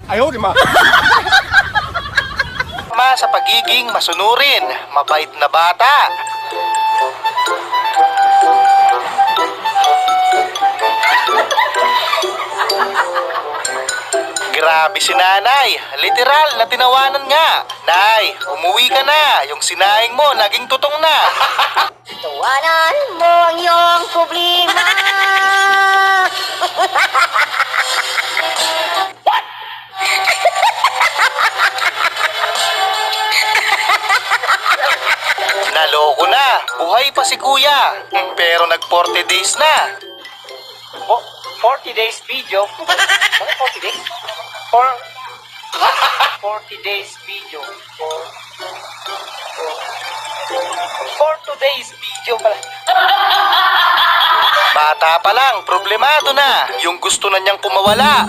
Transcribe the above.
Ayaw, di ma. Sa pagiging masunurin, mabait na bata. Grabe si nanay, literal na tinawanan nga. Nay, umuwi ka na, yung sinaing mo naging tutong na. Tawanan mo ang iyong problema. Naloko na, buhay pa si kuya, pero nag 40 days na. 40 days video. Ano 40 days? 40 days video. For today's video pala. Bata pa lang, problemado na, yung gusto na niyang kumawala.